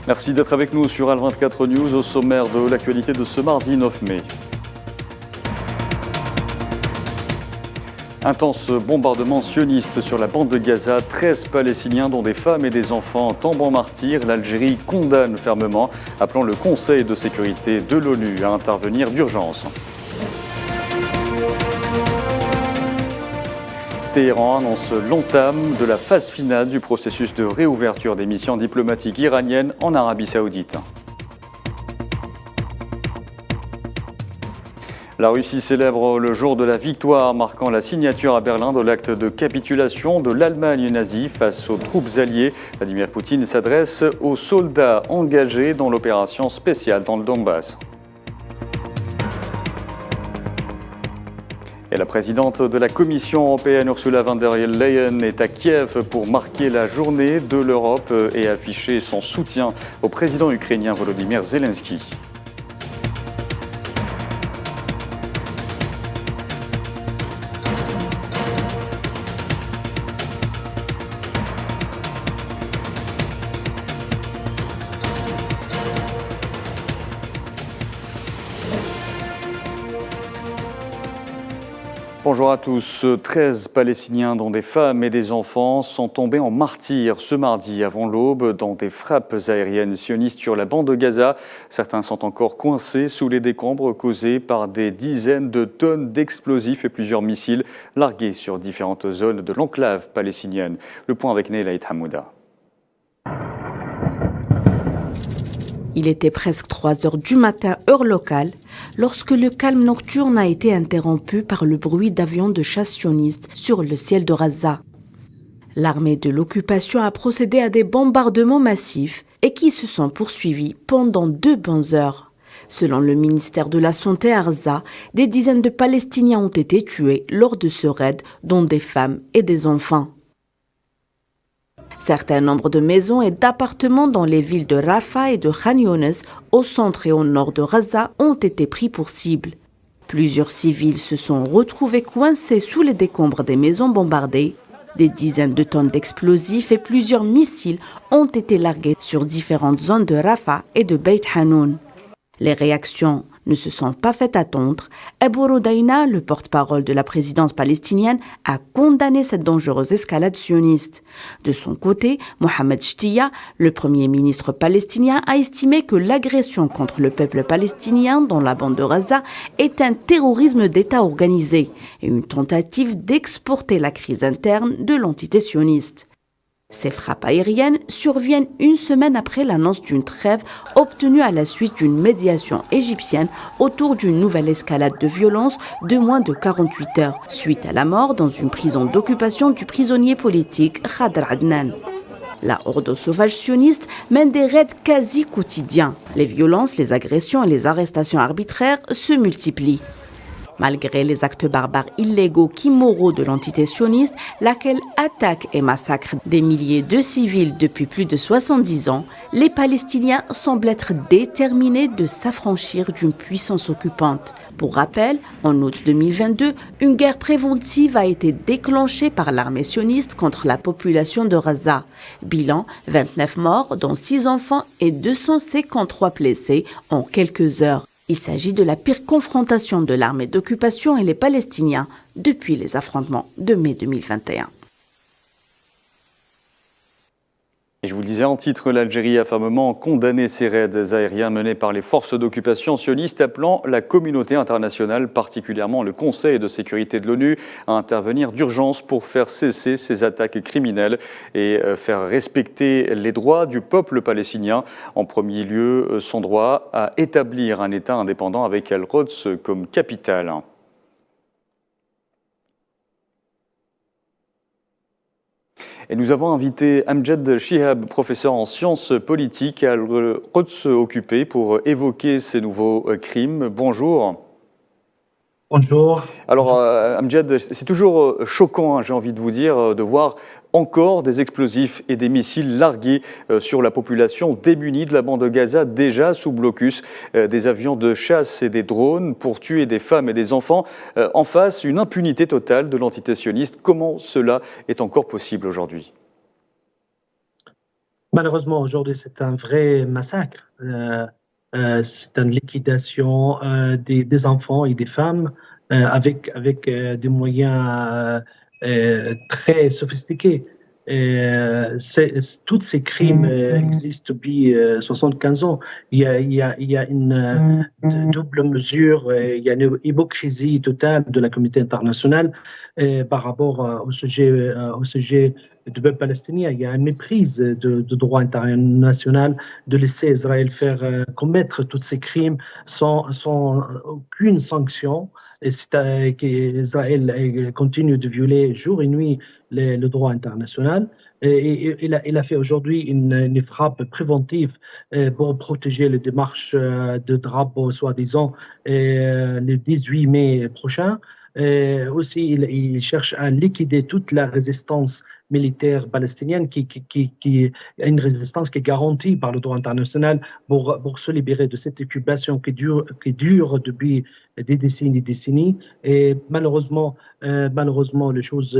Merci d'être avec nous sur Al24 News au sommaire de l'actualité de ce mardi 9 mai. Intense bombardement sioniste sur la bande de Gaza. 13 Palestiniens, dont des femmes et des enfants, tombent en martyrs. L'Algérie condamne fermement, appelant le Conseil de sécurité de l'ONU à intervenir d'urgence. Téhéran annonce l'entame de la phase finale du processus de réouverture des missions diplomatiques iraniennes en Arabie Saoudite. La Russie célèbre le jour de la victoire, marquant la signature à Berlin de l'acte de capitulation de l'Allemagne nazie face aux troupes alliées. Vladimir Poutine s'adresse aux soldats engagés dans l'opération spéciale dans le Donbass. Et la présidente de la Commission européenne, Ursula von der Leyen, est à Kiev pour marquer la journée de l'Europe et afficher son soutien au président ukrainien Volodymyr Zelensky. Bonjour à tous. 13 Palestiniens, dont des femmes et des enfants, sont tombés en martyrs ce mardi avant l'aube dans des frappes aériennes sionistes sur la bande de Gaza. Certains sont encore coincés sous les décombres causés par des dizaines de tonnes d'explosifs et plusieurs missiles largués sur différentes zones de l'enclave palestinienne. Le point avec Neilaït Hamouda. Il était presque 3 heures du matin, heure locale, lorsque le calme nocturne a été interrompu par le bruit d'avions de chasse sionistes sur le ciel de Gaza. L'armée de l'occupation a procédé à des bombardements massifs et qui se sont poursuivis pendant 2 bonnes heures. Selon le ministère de la Santé à Gaza, des dizaines de Palestiniens ont été tués lors de ce raid, dont des femmes et des enfants. Certain nombre de maisons et d'appartements dans les villes de Rafah et de Khan Younes, au centre et au nord de Gaza, ont été pris pour cible. Plusieurs civils se sont retrouvés coincés sous les décombres des maisons bombardées. Des dizaines de tonnes d'explosifs et plusieurs missiles ont été largués sur différentes zones de Rafah et de Beit Hanoun. Les réactions ne se sont pas fait attendre. Abu Roudaïna, le porte-parole de la présidence palestinienne, a condamné cette dangereuse escalade sioniste. De son côté, Mohamed Shtiya, le premier ministre palestinien, a estimé que l'agression contre le peuple palestinien dans la bande de Gaza est un terrorisme d'État organisé et une tentative d'exporter la crise interne de l'entité sioniste. Ces frappes aériennes surviennent une semaine après l'annonce d'une trêve obtenue à la suite d'une médiation égyptienne autour d'une nouvelle escalade de violence de moins de 48 heures, suite à la mort dans une prison d'occupation du prisonnier politique Khadr Adnan. La horde sauvage sioniste mène des raids quasi quotidiens. Les violences, les agressions et les arrestations arbitraires se multiplient. Malgré les actes barbares illégaux qu'immoraux de l'entité sioniste, laquelle attaque et massacre des milliers de civils depuis plus de 70 ans, les Palestiniens semblent être déterminés de s'affranchir d'une puissance occupante. Pour rappel, en août 2022, une guerre préventive a été déclenchée par l'armée sioniste contre la population de Gaza. Bilan, 29 morts, dont 6 enfants et 253 blessés en quelques heures. Il s'agit de la pire confrontation de l'armée d'occupation et les Palestiniens depuis les affrontements de mai 2021. Et je vous le disais en titre, l'Algérie a fermement condamné ces raids aériens menés par les forces d'occupation sionistes, appelant la communauté internationale, particulièrement le Conseil de sécurité de l'ONU, à intervenir d'urgence pour faire cesser ces attaques criminelles et faire respecter les droits du peuple palestinien. En premier lieu, son droit à établir un État indépendant avec Al-Quds comme capitale. Et nous avons invité Amjad Chihab, professeur en sciences politiques à Al-Quds occupé, pour évoquer ces nouveaux crimes. Bonjour. Bonjour. Alors, Amjad, c'est toujours choquant, j'ai envie de vous dire, de voir encore des explosifs et des missiles largués sur la population démunie de la bande de Gaza, déjà sous blocus, des avions de chasse et des drones pour tuer des femmes et des enfants. En face, une impunité totale de l'entité sioniste. Comment cela est encore possible aujourd'hui ? Malheureusement, aujourd'hui, c'est un vrai massacre. C'est une liquidation des enfants et des femmes avec des moyens très sophistiqués. Tous ces crimes existent depuis 75 ans. Il y a une double mesure, il y a une hypocrisie totale de la communauté internationale par rapport au sujet du peuple palestinien. Il y a une méprise de droit international de laisser Israël faire commettre tous ces crimes sans aucune sanction. Et qu'Israël continue de violer jour et nuit le droit international. Il a fait aujourd'hui une frappe préventive pour protéger les démarches de drapeau, soi-disant, le 18 mai prochain. Aussi, il cherche à liquider toute la résistance militaire palestinienne qui a une résistance qui est garantie par le droit international pour se libérer de cette occupation qui dure depuis des décennies. Et malheureusement, les choses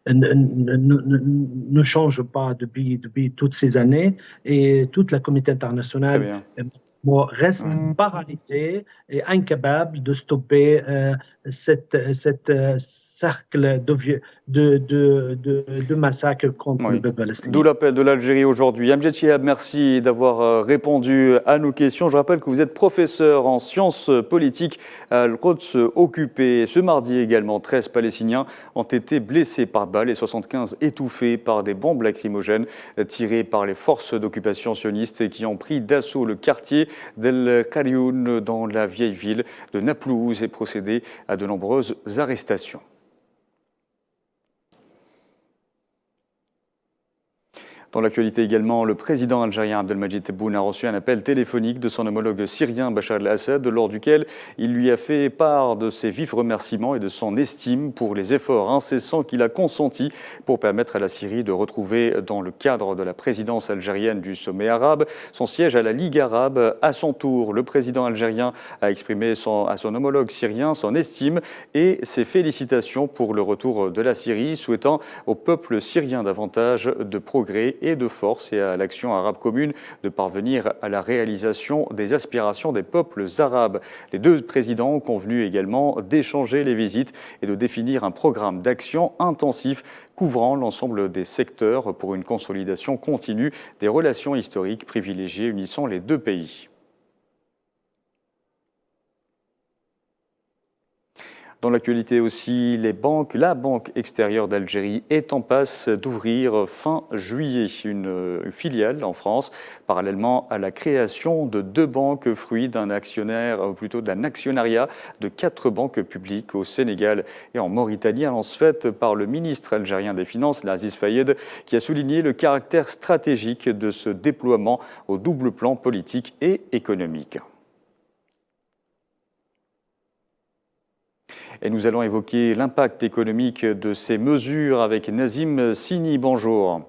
ne changent pas depuis toutes ces années et toute la communauté Très internationale bien. reste paralysée et incapable de stopper cette cercle de massacre contre le peuple palestinien. D'où l'appel de l'Algérie aujourd'hui. Amjad Chihab, merci d'avoir répondu à nos questions. Je rappelle que vous êtes professeur en sciences politiques à Al-Quds occupé. Ce mardi également, 13 Palestiniens ont été blessés par balles et 75 étouffés par des bombes lacrymogènes tirées par les forces d'occupation sionistes qui ont pris d'assaut le quartier d'El Qarioun dans la vieille ville de Naplouse et procédé à de nombreuses arrestations. Dans l'actualité également, le président algérien Abdelmadjid Tebboune a reçu un appel téléphonique de son homologue syrien Bachar el-Assad, lors duquel il lui a fait part de ses vifs remerciements et de son estime pour les efforts incessants qu'il a consentis pour permettre à la Syrie de retrouver, dans le cadre de la présidence algérienne du sommet arabe, son siège à la Ligue arabe. À son tour, le président algérien a exprimé à son homologue syrien son estime et ses félicitations pour le retour de la Syrie, souhaitant au peuple syrien davantage de progrès et de force et à l'action arabe commune de parvenir à la réalisation des aspirations des peuples arabes. Les deux présidents ont convenu également d'échanger les visites et de définir un programme d'action intensif couvrant l'ensemble des secteurs pour une consolidation continue des relations historiques privilégiées unissant les deux pays. Dans l'actualité aussi, la Banque extérieure d'Algérie est en passe d'ouvrir fin juillet une filiale en France, parallèlement à la création de 2 banques, fruit d'un actionnariat de 4 banques publiques au Sénégal et en Mauritanie, annonce faite par le ministre algérien des Finances, Aziz Fayed, qui a souligné le caractère stratégique de ce déploiement au double plan politique et économique. Et nous allons évoquer l'impact économique de ces mesures avec Nazim Sini. Bonjour.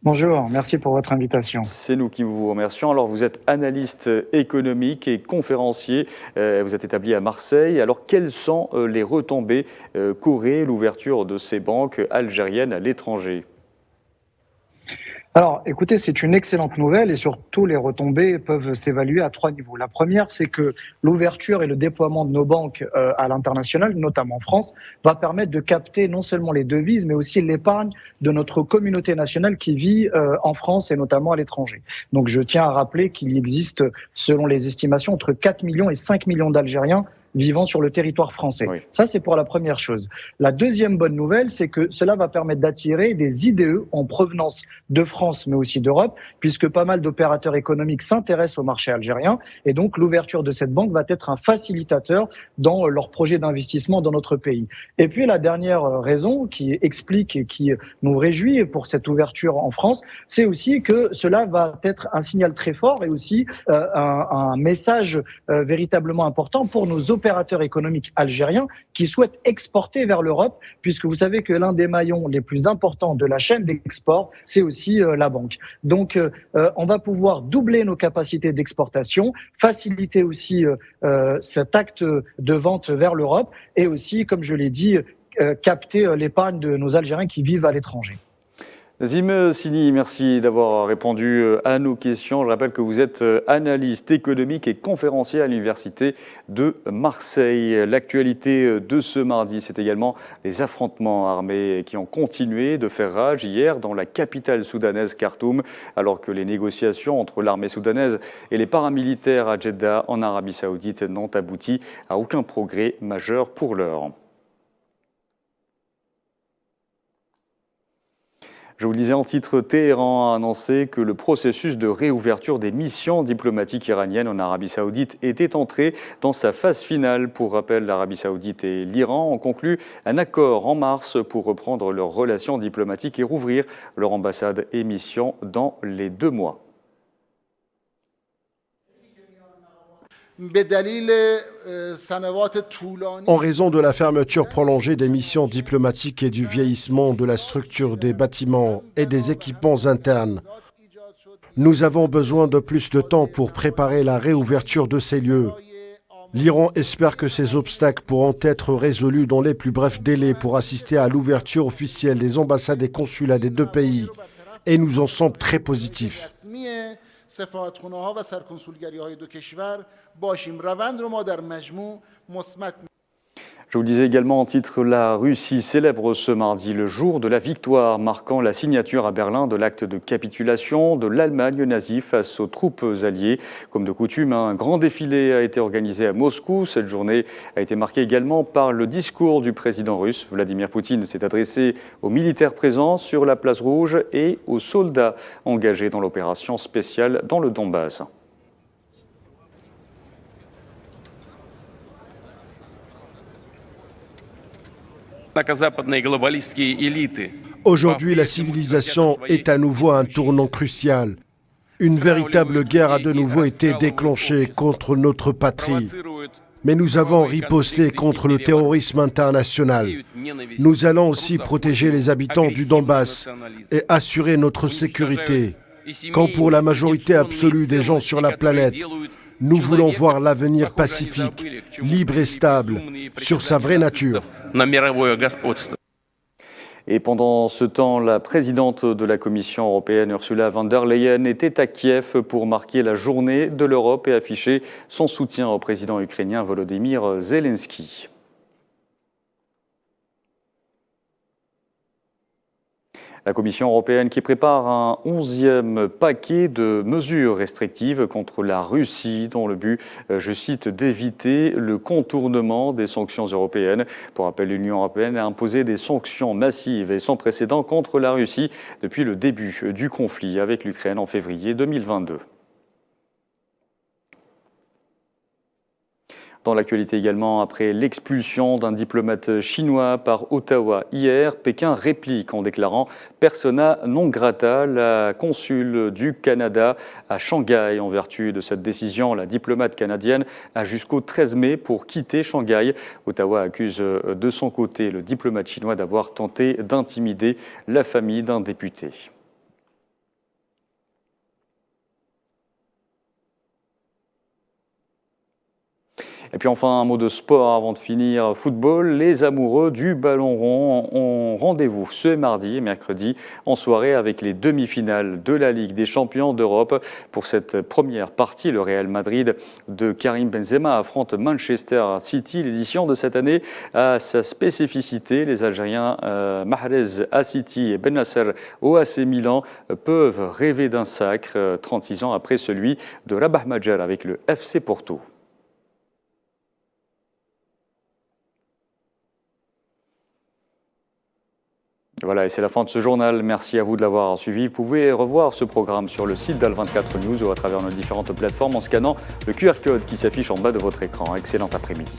Bonjour, merci pour votre invitation. C'est nous qui vous remercions. Alors, vous êtes analyste économique et conférencier. Vous êtes établi à Marseille. Alors, quelles sont les retombées qu'aurait l'ouverture de ces banques algériennes à l'étranger ? Alors, écoutez, c'est une excellente nouvelle et surtout les retombées peuvent s'évaluer à 3 niveaux. La première, c'est que l'ouverture et le déploiement de nos banques à l'international, notamment en France, va permettre de capter non seulement les devises, mais aussi l'épargne de notre communauté nationale qui vit en France et notamment à l'étranger. Donc, je tiens à rappeler qu'il existe, selon les estimations, entre 4 millions et 5 millions d'Algériens vivant sur le territoire français. Oui. Ça, c'est pour la première chose. La deuxième bonne nouvelle, c'est que cela va permettre d'attirer des IDE en provenance de France, mais aussi d'Europe, puisque pas mal d'opérateurs économiques s'intéressent au marché algérien. Et donc, l'ouverture de cette banque va être un facilitateur dans leurs projets d'investissement dans notre pays. Et puis, la dernière raison qui explique et qui nous réjouit pour cette ouverture en France, c'est aussi que cela va être un signal très fort et aussi un message véritablement important pour nos opérateurs économiques algériens qui souhaitent exporter vers l'Europe, puisque vous savez que l'un des maillons les plus importants de la chaîne d'export, c'est aussi la banque. Donc, on va pouvoir doubler nos capacités d'exportation, faciliter aussi cet acte de vente vers l'Europe et aussi, comme je l'ai dit, capter l'épargne de nos Algériens qui vivent à l'étranger. Nazim Sini, merci d'avoir répondu à nos questions. Je rappelle que vous êtes analyste économique et conférencier à l'Université de Marseille. L'actualité de ce mardi, c'est également les affrontements armés qui ont continué de faire rage hier dans la capitale soudanaise Khartoum, alors que les négociations entre l'armée soudanaise et les paramilitaires à Jeddah en Arabie Saoudite n'ont abouti à aucun progrès majeur pour l'heure. Je vous le disais en titre, Téhéran a annoncé que le processus de réouverture des missions diplomatiques iraniennes en Arabie Saoudite était entré dans sa phase finale. Pour rappel, l'Arabie Saoudite et l'Iran ont conclu un accord en mars pour reprendre leurs relations diplomatiques et rouvrir leur ambassade et mission dans les 2 mois. En raison de la fermeture prolongée des missions diplomatiques et du vieillissement de la structure des bâtiments et des équipements internes, nous avons besoin de plus de temps pour préparer la réouverture de ces lieux. L'Iran espère que ces obstacles pourront être résolus dans les plus brefs délais pour assister à l'ouverture officielle des ambassades et consulats des 2 pays. Et nous en sommes très positifs. سفارتخونه‌ها و سرکنسولگری‌های 2 کشور باشیم روند رو ما در مجموع مثبت. Je vous le disais également en titre, la Russie célèbre ce mardi le jour de la victoire, marquant la signature à Berlin de l'acte de capitulation de l'Allemagne nazie face aux troupes alliées. Comme de coutume, un grand défilé a été organisé à Moscou. Cette journée a été marquée également par le discours du président russe. Vladimir Poutine s'est adressé aux militaires présents sur la place rouge et aux soldats engagés dans l'opération spéciale dans le Donbass. Aujourd'hui, la civilisation est à nouveau à un tournant crucial. Une véritable guerre a de nouveau été déclenchée contre notre patrie. Mais nous avons riposté contre le terrorisme international. Nous allons aussi protéger les habitants du Donbass et assurer notre sécurité. Quand pour la majorité absolue des gens sur la planète, nous voulons voir l'avenir pacifique, libre et stable, sur sa vraie nature. Et pendant ce temps, la présidente de la Commission européenne, Ursula von der Leyen, était à Kiev pour marquer la journée de l'Europe et afficher son soutien au président ukrainien Volodymyr Zelensky. La Commission européenne qui prépare un 11e paquet de mesures restrictives contre la Russie dont le but, je cite, d'éviter le contournement des sanctions européennes. Pour rappel, l'Union européenne a imposé des sanctions massives et sans précédent contre la Russie depuis le début du conflit avec l'Ukraine en février 2022. Dans l'actualité également, après l'expulsion d'un diplomate chinois par Ottawa hier, Pékin réplique en déclarant « persona non grata » la consule du Canada à Shanghai. En vertu de cette décision, la diplomate canadienne a jusqu'au 13 mai pour quitter Shanghai. Ottawa accuse de son côté le diplomate chinois d'avoir tenté d'intimider la famille d'un député. Et puis enfin, un mot de sport avant de finir. Football, les amoureux du ballon rond ont rendez-vous ce mardi et mercredi en soirée avec les demi-finales de la Ligue des champions d'Europe. Pour cette première partie, le Real Madrid de Karim Benzema affronte Manchester City. L'édition de cette année a sa spécificité. Les Algériens Mahrez à City et Ben Nasser au AC Milan peuvent rêver d'un sacre 36 ans après celui de Rabah Majer avec le FC Porto. Voilà, et c'est la fin de ce journal. Merci à vous de l'avoir suivi. Vous pouvez revoir ce programme sur le site d'Al24 News ou à travers nos différentes plateformes en scannant le QR code qui s'affiche en bas de votre écran. Excellent après-midi.